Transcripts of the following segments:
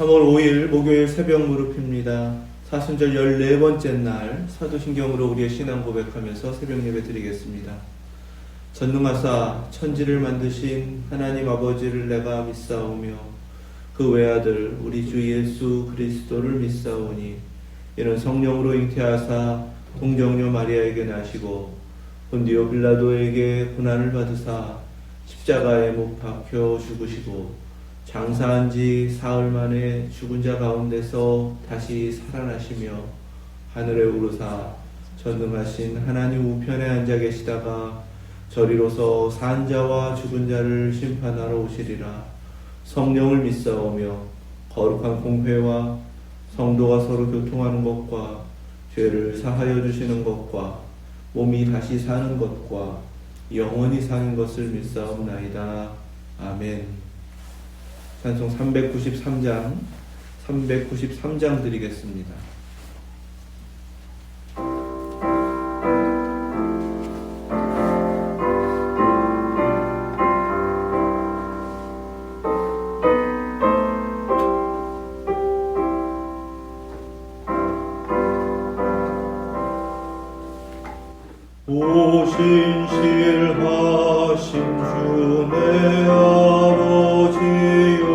3월 5일 목요일 새벽 무릎입니다. 사순절 14번째 날 사도신경으로 우리의 신앙 고백하면서 새벽 예배 드리겠습니다. 전능하사 천지를 만드신 하나님 아버지를 내가 믿사오며 그 외아들 우리 주 예수 그리스도를 믿사오니 이는 성령으로 잉태하사 동정녀 마리아에게 나시고 본디오 빌라도에게 고난을 받으사 십자가에 못 박혀 죽으시고 장사한 지 사흘 만에 죽은 자 가운데서 다시 살아나시며 하늘에 오르사 전능하신 하나님 우편에 앉아 계시다가 저리로서 산 자와 죽은 자를 심판하러 오시리라. 성령을 믿사오며 거룩한 공회와 성도가 서로 교통하는 것과 죄를 사하여 주시는 것과 몸이 다시 사는 것과 영원히 사는 것을 믿사옵나이다. 아멘. 찬송 393장 드리겠습니다. 오신실하신 주 내 아버지여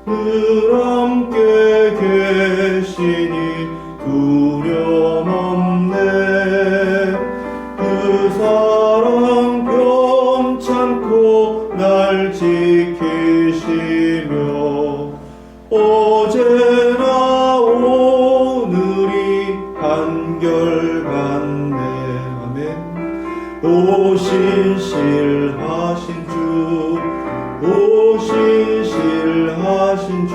늘 함께 계시니 두려움 없네. 그 사랑 변찮고 날 지키시며 어제나 오늘이 한결같네. 오신실하신 주, 오신실하신 주,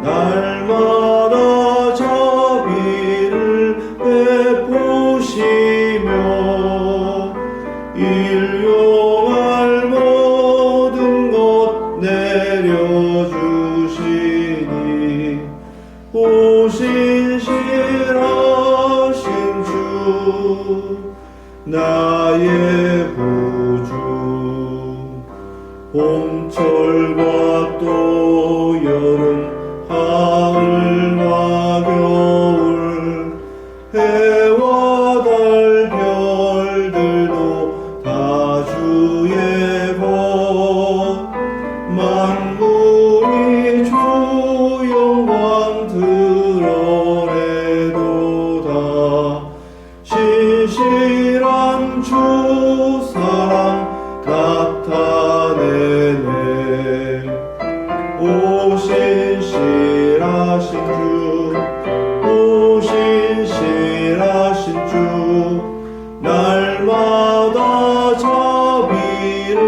날마다 자비를 베푸시며 일용할 모든 것 내려주시니 오신실하신 주 나의 구주. 봄철과 또 여름 가을과 겨울 해와 달 별들도 다 주의 것 만물이 주 영광 드러내도다. 신실한 주 사랑 나타내네. 오신실하신 주, 오신실하신 주, 날마다 자비를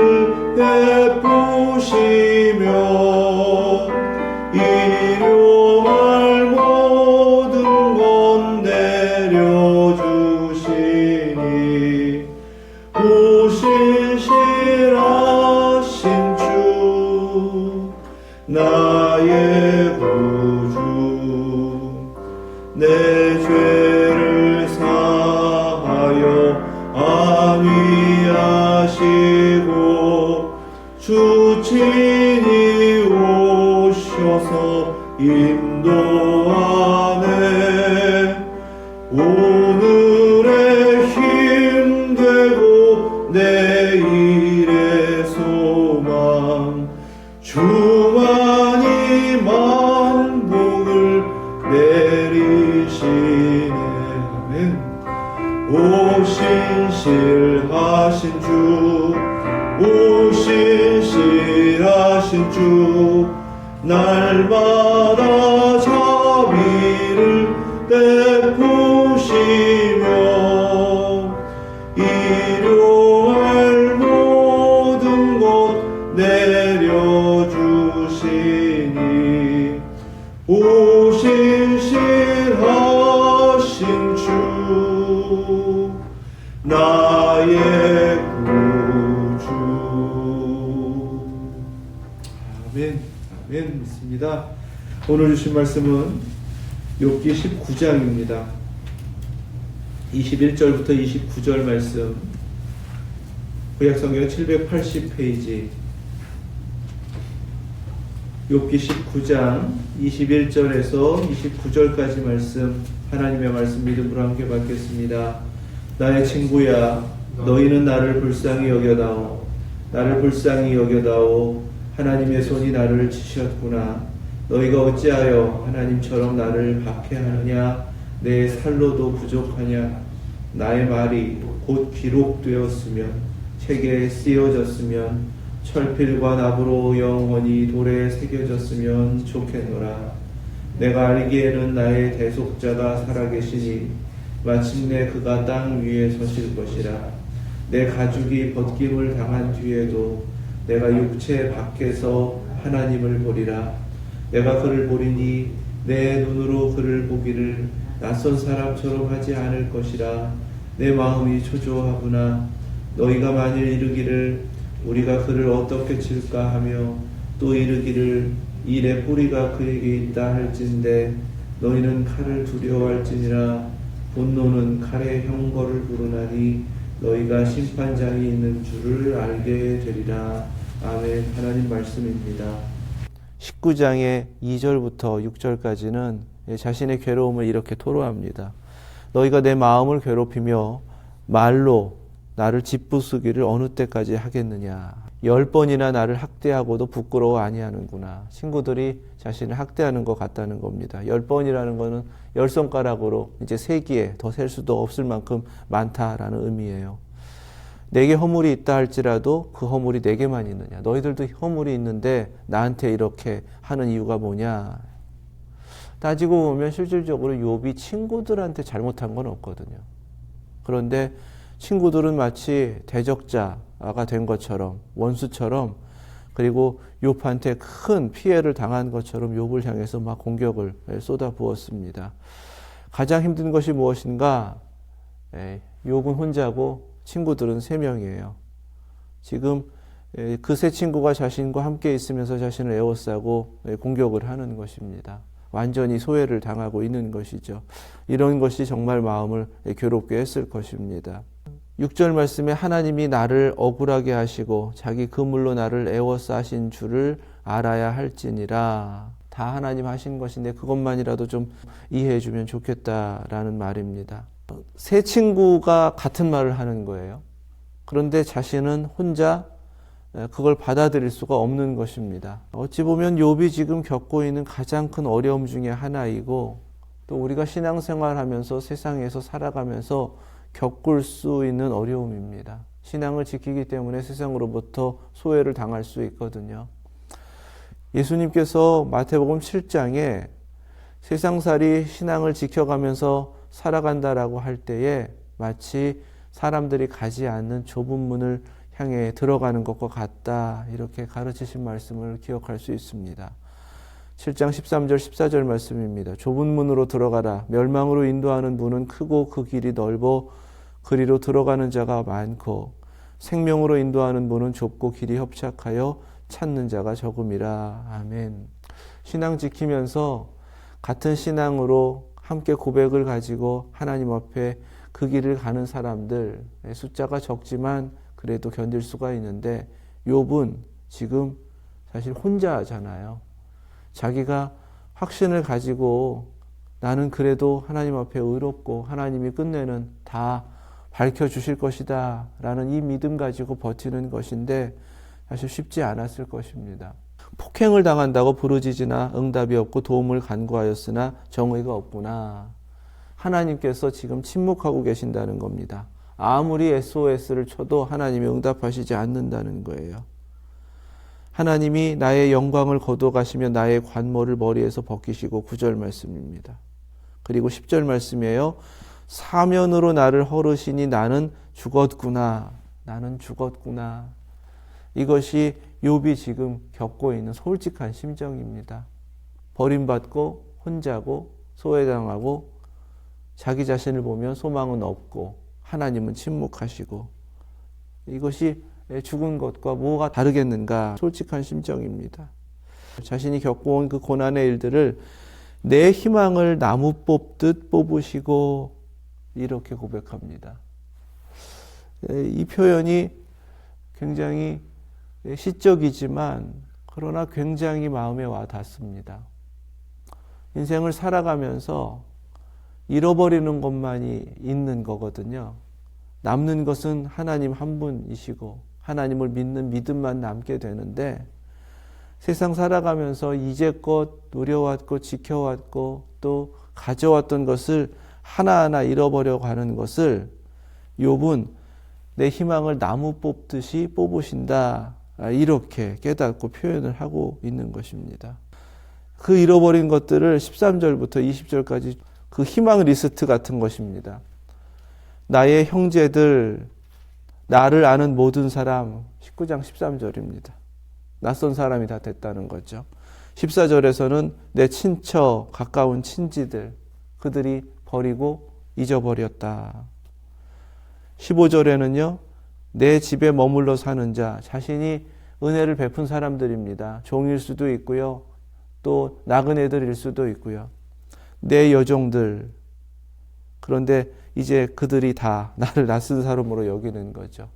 베푸시며 일용할 모든 것 내려주시니 오신실하신 주 나의 구주. 내 죄를 사하여 안위하시고 주 친히 오셔서 인도하네. 오늘의 힘되고 내일의 소망 주만이 만복을 내리시네. 아멘. 오신실하신 주, 오신실하신 주, 날마다 자비를 베푸시며 일용할 모든 것 내려주시니 오신실하신 주 나의 구주. 아멘. 아멘. 믿습니다. 오늘 주신 말씀은 욥기 19장입니다. 21절부터 29절 말씀, 구약성경 780페이지 욥기 19장 21절에서 29절까지 말씀, 하나님의 말씀 믿음으로 함께 받겠습니다. 나의 친구야, 너희는 나를 불쌍히 여겨다오. 나를 불쌍히 여겨다오. 하나님의 손이 나를 치셨구나. 너희가 어찌하여 하나님처럼 나를 박해하느냐? 내 살로도 부족하냐? 나의 말이 곧 기록되었으면, 책에 쓰여졌으면, 철필과 납으로 영원히 돌에 새겨졌으면 좋겠노라. 내가 알기에는 나의 대속자가 살아계시니 마침내 그가 땅 위에 서실 것이라. 내 가죽이 벗김을 당한 뒤에도 내가 육체 밖에서 하나님을 보리라. 내가 그를 보리니 내 눈으로 그를 보기를 낯선 사람처럼 하지 않을 것이라. 내 마음이 초조하구나. 너희가 만일 이르기를 우리가 그를 어떻게 칠까 하며 또 이르기를 일의 뿌리가 그에게 있다 할진대, 너희는 칼을 두려워할지니라. 분노는 칼의 형벌을 부르나니 너희가 심판장이 있는 줄을 알게 되리라. 아멘. 하나님 말씀입니다. 19장의 2절부터 6절까지는 자신의 괴로움을 이렇게 토로합니다. 너희가 내 마음을 괴롭히며 말로 나를 짓부수기를 어느 때까지 하겠느냐. 10번이나 나를 학대하고도 부끄러워 아니하는구나. 친구들이 자신을 학대하는 것 같다는 겁니다. 10번이라는 것은 10손가락으로 이제 세기에 더 셀 수도 없을 만큼 많다라는 의미예요. 내게 허물이 있다 할지라도 그 허물이 내게만 있느냐. 너희들도 허물이 있는데 나한테 이렇게 하는 이유가 뭐냐. 따지고 보면 실질적으로 욥이 친구들한테 잘못한 건 없거든요. 그런데 친구들은 마치 대적자가 된 것처럼, 원수처럼, 그리고 욥한테 큰 피해를 당한 것처럼 욥을 향해서 막 공격을 쏟아부었습니다. 가장 힘든 것이 무엇인가? 욥은 혼자고 친구들은 3명이에요. 지금 그 세 친구가 자신과 함께 있으면서 자신을 에워싸고 공격을 하는 것입니다. 완전히 소외를 당하고 있는 것이죠. 이런 것이 정말 마음을 괴롭게 했을 것입니다. 6절 말씀에 하나님이 나를 억울하게 하시고 자기 그물로 나를 에워싸신 줄을 알아야 할지니라. 다 하나님 하신 것인데 그것만이라도 좀 이해해 주면 좋겠다라는 말입니다. 세 친구가 같은 말을 하는 거예요. 그런데 자신은 혼자 그걸 받아들일 수가 없는 것입니다. 어찌 보면 욥이 지금 겪고 있는 가장 큰 어려움 중에 하나이고, 또 우리가 신앙생활하면서 세상에서 살아가면서 겪을 수 있는 어려움입니다. 신앙을 지키기 때문에 세상으로부터 소외를 당할 수 있거든요. 예수님께서 마태복음 7장에 세상살이 신앙을 지켜가면서 살아간다라고 할 때에 마치 사람들이 가지 않는 좁은 문을 향해 들어가는 것과 같다, 이렇게 가르치신 말씀을 기억할 수 있습니다. 7장 13절 14절 말씀입니다. 좁은 문으로 들어가라. 멸망으로 인도하는 문은 크고 그 길이 넓어 그리로 들어가는 자가 많고, 생명으로 인도하는 문은 좁고 길이 협착하여 찾는 자가 적음이라. 아멘. 신앙 지키면서 같은 신앙으로 함께 고백을 가지고 하나님 앞에 그 길을 가는 사람들, 숫자가 적지만 그래도 견딜 수가 있는데, 욥은 지금 사실 혼자잖아요. 자기가 확신을 가지고 나는 그래도 하나님 앞에 의롭고 하나님이 끝내는 다 밝혀주실 것이다 라는 이 믿음 가지고 버티는 것인데 사실 쉽지 않았을 것입니다. 폭행을 당한다고 부르짖으나 응답이 없고 도움을 간구하였으나 정의가 없구나. 하나님께서 지금 침묵하고 계신다는 겁니다. 아무리 SOS를 쳐도 하나님이 응답하시지 않는다는 거예요. 하나님이 나의 영광을 거둬가시며 나의 관모를 머리에서 벗기시고 9절 말씀입니다. 그리고 10절 말씀이에요. 사면으로 나를 헐으시니 나는 죽었구나. 나는 죽었구나. 이것이 욥이 지금 겪고 있는 솔직한 심정입니다. 버림받고 혼자고 소외당하고 자기 자신을 보면 소망은 없고 하나님은 침묵하시고, 이것이 죽은 것과 뭐가 다르겠는가, 솔직한 심정입니다. 자신이 겪어온 그 고난의 일들을 내 희망을 나무 뽑듯 뽑으시고 이렇게 고백합니다. 이 표현이 굉장히 시적이지만 그러나 굉장히 마음에 와 닿습니다. 인생을 살아가면서 잃어버리는 것만이 있는 거거든요. 남는 것은 하나님 한 분이시고 하나님을 믿는 믿음만 남게 되는데, 세상 살아가면서 이제껏 누려왔고 지켜왔고 또 가져왔던 것을 하나하나 잃어버려 가는 것을 욥은 내 희망을 나무 뽑듯이 뽑으신다, 이렇게 깨닫고 표현을 하고 있는 것입니다. 그 잃어버린 것들을 13절부터 20절까지 그 희망 리스트 같은 것입니다. 나의 형제들, 나를 아는 모든 사람, 19장 13절입니다. 낯선 사람이 다 됐다는 거죠. 14절에서는 내 친척, 가까운 친지들, 그들이 버리고 잊어버렸다. 15절에는요, 내 집에 머물러 사는 자, 자신이 은혜를 베푼 사람들입니다. 종일 수도 있고요, 또 나그네들일 수도 있고요. 내 여종들, 그런데 이제 그들이 다 나를 낯선 사람으로 여기는 거죠.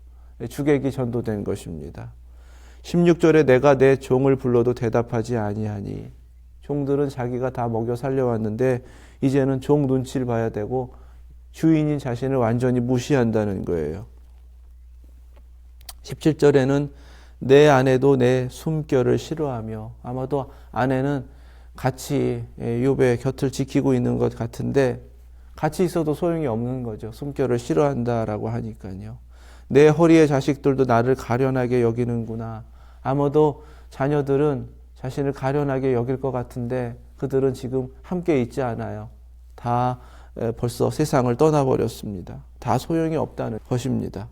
주객이 전도된 것입니다. 16절에 내가 내 종을 불러도 대답하지 아니하니, 종들은 자기가 다 먹여 살려왔는데 이제는 종 눈치를 봐야 되고 주인인 자신을 완전히 무시한다는 거예요. 17절에는 내 아내도 내 숨결을 싫어하며, 아마도 아내는 같이 욥의 곁을 지키고 있는 것 같은데 같이 있어도 소용이 없는 거죠. 숨결을 싫어한다라고 하니까요. 내 허리의 자식들도 나를 가련하게 여기는구나. 아마도 자녀들은 자신을 가련하게 여길 것 같은데 그들은 지금 함께 있지 않아요. 다 벌써 세상을 떠나버렸습니다. 다 소용이 없다는 것입니다.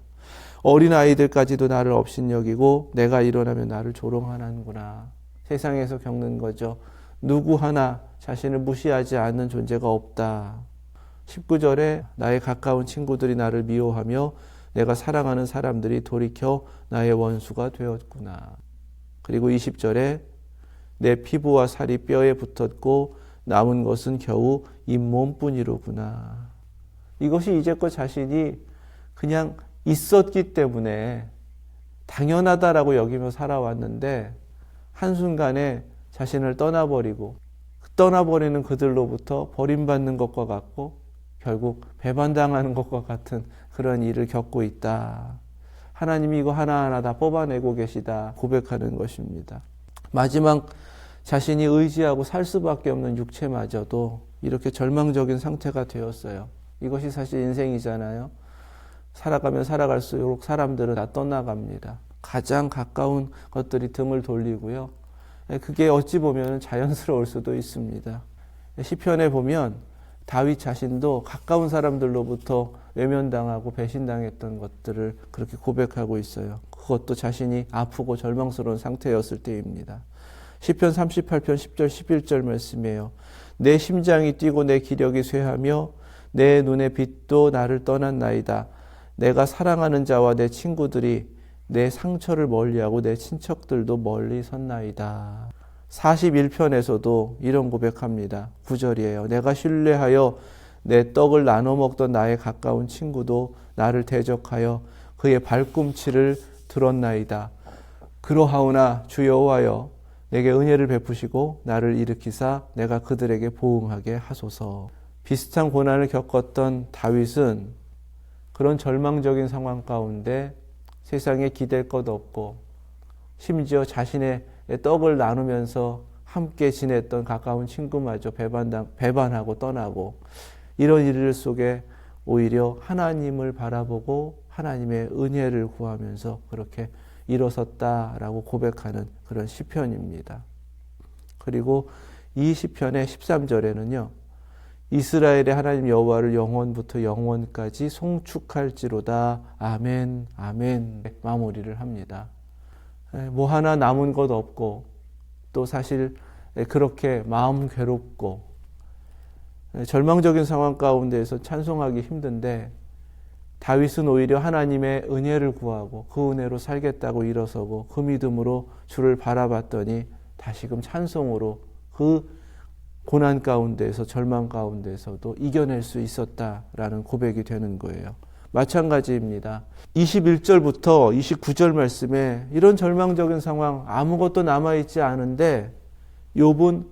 어린아이들까지도 나를 업신여기고 내가 일어나면 나를 조롱하는구나. 세상에서 겪는 거죠. 누구 하나 자신을 무시하지 않는 존재가 없다. 19절에 나의 가까운 친구들이 나를 미워하며 내가 사랑하는 사람들이 돌이켜 나의 원수가 되었구나. 그리고 20절에 내 피부와 살이 뼈에 붙었고 남은 것은 겨우 잇몸뿐이로구나. 이것이 이제껏 자신이 그냥 있었기 때문에 당연하다라고 여기며 살아왔는데 한순간에 자신을 떠나버리는 그들로부터 버림받는 것과 같고 결국 배반당하는 것과 같은 그런 일을 겪고 있다. 하나님이 이거 하나하나 다 뽑아내고 계시다 고백하는 것입니다. 마지막 자신이 의지하고 살 수밖에 없는 육체마저도 이렇게 절망적인 상태가 되었어요. 이것이 사실 인생이잖아요. 살아가면 살아갈수록 사람들은 다 떠나갑니다. 가장 가까운 것들이 등을 돌리고요. 그게 어찌 보면 자연스러울 수도 있습니다. 시편에 보면 다윗 자신도 가까운 사람들로부터 외면당하고 배신당했던 것들을 그렇게 고백하고 있어요. 그것도 자신이 아프고 절망스러운 상태였을 때입니다. 시편 38편 10절 11절 말씀이에요. 내 심장이 뛰고 내 기력이 쇠하며 내 눈의 빛도 나를 떠났나이다. 내가 사랑하는 자와 내 친구들이 내 상처를 멀리하고 내 친척들도 멀리 섰나이다. 41편에서도 이런 고백합니다. 9절이에요. 내가 신뢰하여 내 떡을 나눠 먹던 나의 가까운 친구도 나를 대적하여 그의 발꿈치를 들었나이다. 그러하오나 주 여호와여 내게 은혜를 베푸시고 나를 일으키사 내가 그들에게 보응하게 하소서. 비슷한 고난을 겪었던 다윗은 그런 절망적인 상황 가운데 세상에 기댈 것 없고 심지어 자신의 떡을 나누면서 함께 지냈던 가까운 친구마저 배반하고 떠나고 이런 일 속에 오히려 하나님을 바라보고 하나님의 은혜를 구하면서 그렇게 일어섰다라고 고백하는 그런 시편입니다. 그리고 이 시편의 13절에는요. 이스라엘의 하나님 여호와를 영원부터 영원까지 송축할지로다. 아멘 아멘 마무리를 합니다. 뭐 하나 남은 것 없고 또 사실 그렇게 마음 괴롭고 절망적인 상황 가운데에서 찬송하기 힘든데 다윗은 오히려 하나님의 은혜를 구하고 그 은혜로 살겠다고 일어서고 그 믿음으로 주를 바라봤더니 다시금 찬송으로 그 고난 가운데에서 절망 가운데에서도 이겨낼 수 있었다라는 고백이 되는 거예요. 마찬가지입니다. 21절부터 29절 말씀에 이런 절망적인 상황, 아무것도 남아있지 않은데 욥은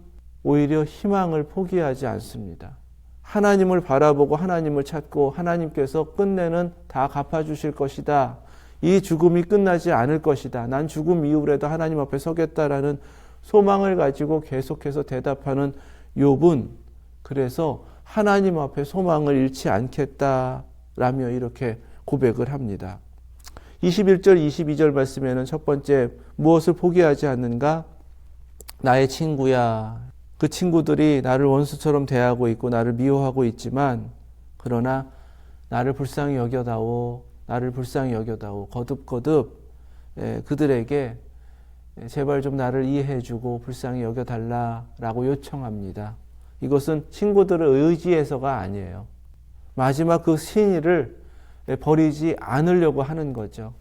오히려 희망을 포기하지 않습니다. 하나님을 바라보고 하나님을 찾고 하나님께서 끝내는 다 갚아주실 것이다. 이 죽음이 끝나지 않을 것이다. 난 죽음 이후라도 하나님 앞에 서겠다라는 소망을 가지고 계속해서 대답하는 욥은 그래서 하나님 앞에 소망을 잃지 않겠다라며 이렇게 고백을 합니다. 21절, 22절 말씀에는 첫 번째 무엇을 포기하지 않는가? 나의 친구야. 그 친구들이 나를 원수처럼 대하고 있고 나를 미워하고 있지만 그러나 나를 불쌍히 여겨다오. 나를 불쌍히 여겨다오. 거듭거듭 그들에게 제발 좀 나를 이해해주고 불쌍히 여겨달라라고 요청합니다. 이것은 친구들을 의지해서가 아니에요. 마지막 그 신의를 버리지 않으려고 하는 거죠.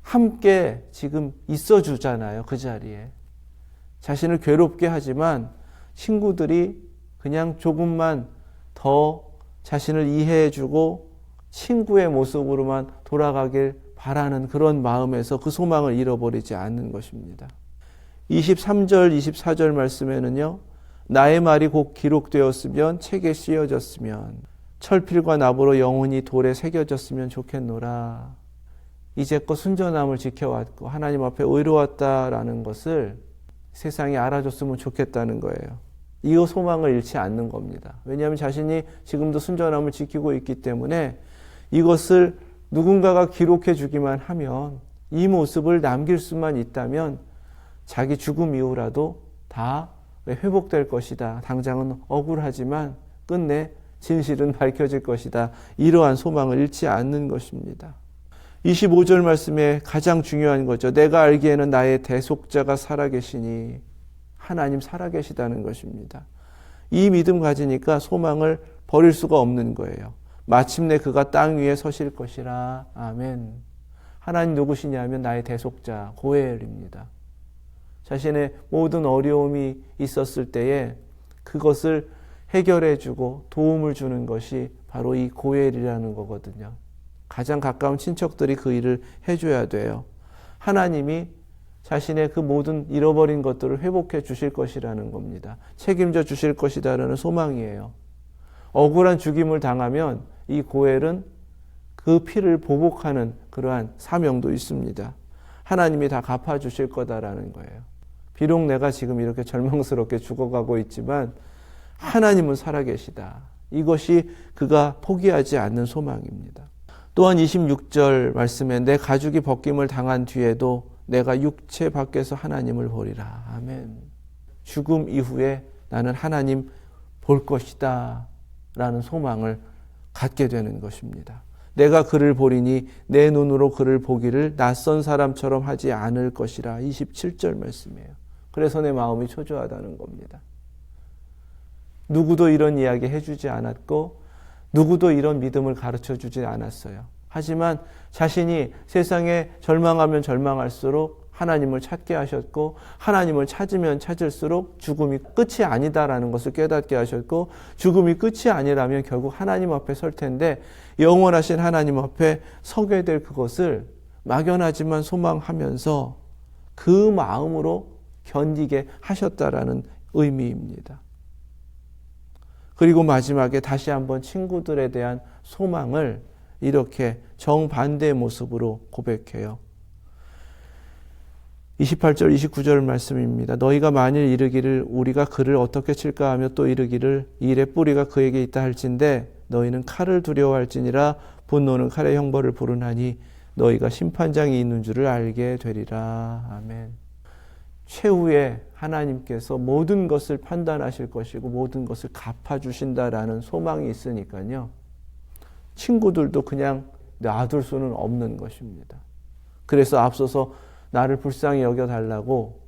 함께 지금 있어주잖아요. 그 자리에. 자신을 괴롭게 하지만 친구들이 그냥 조금만 더 자신을 이해해주고 친구의 모습으로만 돌아가길 바라는 그런 마음에서 그 소망을 잃어버리지 않는 것입니다. 23절, 24절 말씀에는요. 나의 말이 곧 기록되었으면 책에 씌어졌으면 철필과 나무로 영원히 돌에 새겨졌으면 좋겠노라. 이제껏 순전함을 지켜왔고 하나님 앞에 의로웠다라는 것을 세상이 알아줬으면 좋겠다는 거예요. 이 소망을 잃지 않는 겁니다. 왜냐하면 자신이 지금도 순전함을 지키고 있기 때문에 이것을 누군가가 기록해 주기만 하면 이 모습을 남길 수만 있다면 자기 죽음 이후라도 다 회복될 것이다. 당장은 억울하지만 끝내 진실은 밝혀질 것이다. 이러한 소망을 잃지 않는 것입니다. 25절 말씀에 가장 중요한 거죠. 내가 알기에는 나의 대속자가 살아계시니 하나님 살아계시다는 것입니다. 이 믿음 가지니까 소망을 버릴 수가 없는 거예요. 마침내 그가 땅 위에 서실 것이라. 아멘. 하나님 누구시냐면 나의 대속자 고엘입니다. 자신의 모든 어려움이 있었을 때에 그것을 해결해주고 도움을 주는 것이 바로 이 고엘이라는 거거든요. 가장 가까운 친척들이 그 일을 해줘야 돼요. 하나님이 자신의 그 모든 잃어버린 것들을 회복해 주실 것이라는 겁니다. 책임져 주실 것이다라는 소망이에요. 억울한 죽임을 당하면 이 고엘은 그 피를 보복하는 그러한 사명도 있습니다. 하나님이 다 갚아주실 거다라는 거예요. 비록 내가 지금 이렇게 절망스럽게 죽어가고 있지만 하나님은 살아계시다. 이것이 그가 포기하지 않는 소망입니다. 또한 26절 말씀에 내 가죽이 벗김을 당한 뒤에도 내가 육체 밖에서 하나님을 보리라. 아멘. 죽음 이후에 나는 하나님 볼 것이다 라는 소망을 갖게 되는 것입니다. 내가 그를 보리니 내 눈으로 그를 보기를 낯선 사람처럼 하지 않을 것이라. 27절 말씀이에요. 그래서 내 마음이 초조하다는 겁니다. 누구도 이런 이야기 해주지 않았고 누구도 이런 믿음을 가르쳐주지 않았어요. 하지만 자신이 세상에 절망하면 절망할수록 하나님을 찾게 하셨고 하나님을 찾으면 찾을수록 죽음이 끝이 아니다라는 것을 깨닫게 하셨고 죽음이 끝이 아니라면 결국 하나님 앞에 설 텐데 영원하신 하나님 앞에 서게 될 그것을 막연하지만 소망하면서 그 마음으로 견디게 하셨다라는 의미입니다. 그리고 마지막에 다시 한번 친구들에 대한 소망을 이렇게 정반대의 모습으로 고백해요. 28절, 29절 말씀입니다. 너희가 만일 이르기를 우리가 그를 어떻게 칠까 하며 또 이르기를 이 일의 뿌리가 그에게 있다 할진대 너희는 칼을 두려워할지니라 분노는 칼의 형벌을 부르나니 너희가 심판장이 있는 줄을 알게 되리라. 아멘. 최후에 하나님께서 모든 것을 판단하실 것이고 모든 것을 갚아주신다라는 소망이 있으니까요. 친구들도 그냥 놔둘 수는 없는 것입니다. 그래서 앞서서 나를 불쌍히 여겨달라고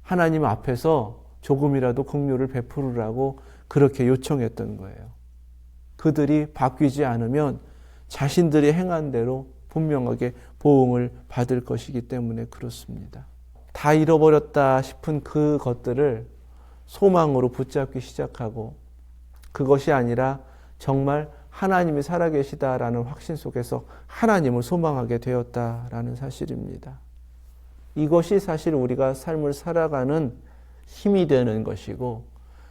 하나님 앞에서 조금이라도 긍휼을 베푸르라고 그렇게 요청했던 거예요. 그들이 바뀌지 않으면 자신들이 행한 대로 분명하게 보응을 받을 것이기 때문에 그렇습니다. 다 잃어버렸다 싶은 그 것들을 소망으로 붙잡기 시작하고 그것이 아니라 정말 하나님이 살아계시다라는 확신 속에서 하나님을 소망하게 되었다라는 사실입니다. 이것이 사실 우리가 삶을 살아가는 힘이 되는 것이고,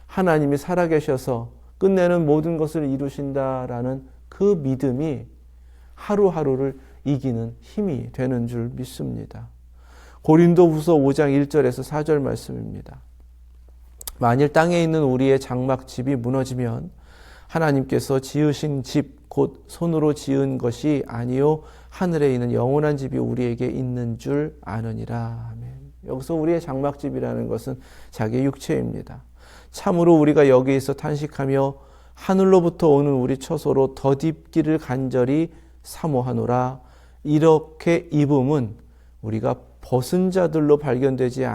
하나님이 살아계셔서 끝내는 모든 것을 이루신다라는 그 믿음이 하루하루를 이기는 힘이 되는 줄 믿습니다. 고린도후서 5장 1절에서 4절 말씀입니다. 만일 땅에 있는 우리의 장막집이 무너지면 하나님께서 지으신 집, 곧 손으로 지은 것이 아니요 하늘에 있는 영원한 집이 우리에게 있는 줄 아느니라. 아멘. 여기서 우리의 장막집이라는 것은 자기의 육체입니다. 참으로 우리가 여기에서 탄식하며 하늘로부터 오는 우리 처소로 덧입기를 간절히 사모하노라. 이렇게 입음은 우리가 벗은 자들로 발견되지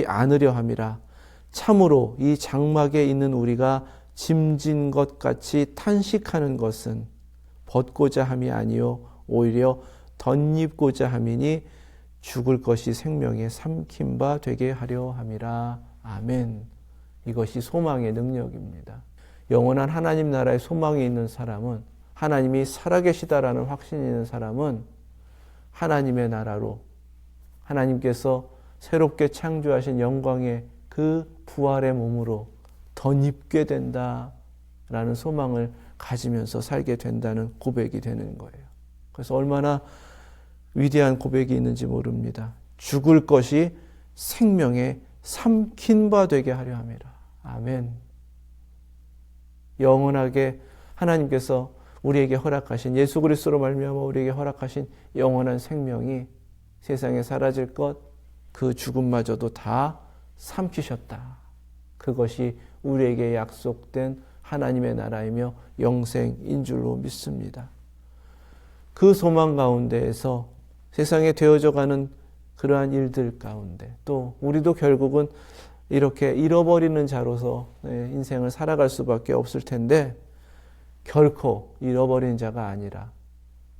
않으려 함이라. 참으로 이 장막에 있는 우리가 짐진 것 같이 탄식하는 것은 벗고자 함이 아니요 오히려 덧입고자 함이니 죽을 것이 생명에 삼킨 바 되게 하려 함이라. 아멘. 이것이 소망의 능력입니다. 영원한 하나님 나라의 소망이 있는 사람은, 하나님이 살아계시다라는 확신이 있는 사람은 하나님의 나라로, 하나님께서 새롭게 창조하신 영광의 그 부활의 몸으로 덧입게 된다라는 소망을 가지면서 살게 된다는 고백이 되는 거예요. 그래서 얼마나 위대한 고백이 있는지 모릅니다. 죽을 것이 생명에 삼킨 바 되게 하려 함이라. 아멘. 영원하게 하나님께서 우리에게 허락하신, 예수 그리스도로 말미암아 우리에게 허락하신 영원한 생명이 세상에 사라질 것, 그 죽음마저도 다 삼키셨다. 그것이 우리에게 약속된 하나님의 나라이며 영생인 줄로 믿습니다. 그 소망 가운데에서 세상에 되어져가는 그러한 일들 가운데, 또 우리도 결국은 이렇게 잃어버리는 자로서 인생을 살아갈 수밖에 없을 텐데, 결코 잃어버린 자가 아니라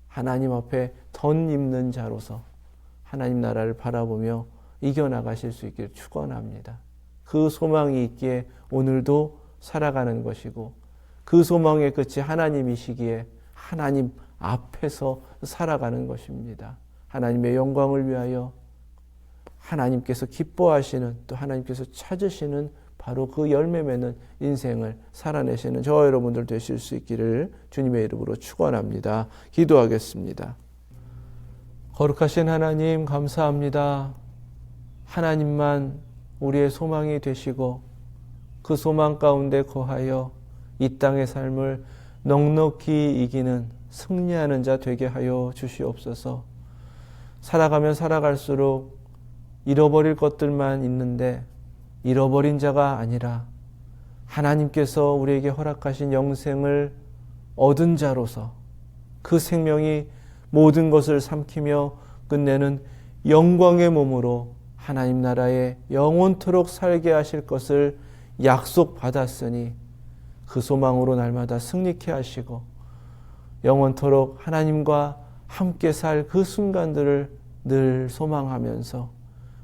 하나님 앞에 덧입는 자로서 하나님 나라를 바라보며 이겨나가실 수 있기를 축원합니다. 그 소망이 있기에 오늘도 살아가는 것이고, 그 소망의 끝이 하나님이시기에 하나님 앞에서 살아가는 것입니다. 하나님의 영광을 위하여 하나님께서 기뻐하시는, 또 하나님께서 찾으시는 바로 그 열매 맺는 인생을 살아내시는 저와 여러분들 되실 수 있기를 주님의 이름으로 축원합니다. 기도하겠습니다. 거룩하신 하나님, 감사합니다. 하나님만 우리의 소망이 되시고 그 소망 가운데 거하여 이 땅의 삶을 넉넉히 이기는, 승리하는 자 되게 하여 주시옵소서. 살아가면 살아갈수록 잃어버릴 것들만 있는데 잃어버린 자가 아니라 하나님께서 우리에게 허락하신 영생을 얻은 자로서 그 생명이 모든 것을 삼키며 끝내는 영광의 몸으로 하나님 나라에 영원토록 살게 하실 것을 약속받았으니 그 소망으로 날마다 승리케 하시고 영원토록 하나님과 함께 살 그 순간들을 늘 소망하면서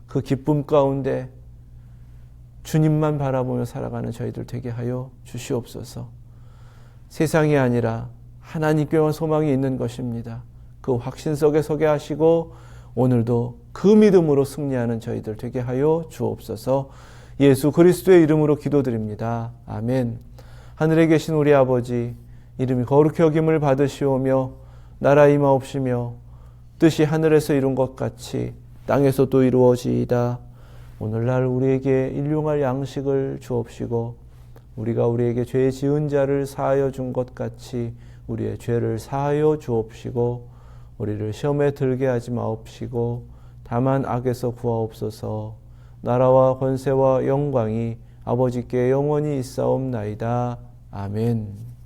그 기쁨 가운데 주님만 바라보며 살아가는 저희들 되게 하여 주시옵소서. 세상이 아니라 하나님께만 소망이 있는 것입니다. 그 확신 속에 서게 하시고 오늘도 그 믿음으로 승리하는 저희들 되게 하여 주옵소서. 예수 그리스도의 이름으로 기도드립니다. 아멘. 하늘에 계신 우리 아버지, 이름이 거룩히 여김을 받으시오며 나라 임하옵시며 뜻이 하늘에서 이룬 것 같이 땅에서도 이루어지이다. 오늘날 우리에게 일용할 양식을 주옵시고 우리가 우리에게 죄 지은 자를 사하여 준 것 같이 우리의 죄를 사하여 주옵시고 우리를 시험에 들게 하지 마옵시고 다만 악에서 구하옵소서. 나라와 권세와 영광이 아버지께 영원히 있사옵나이다. 아멘.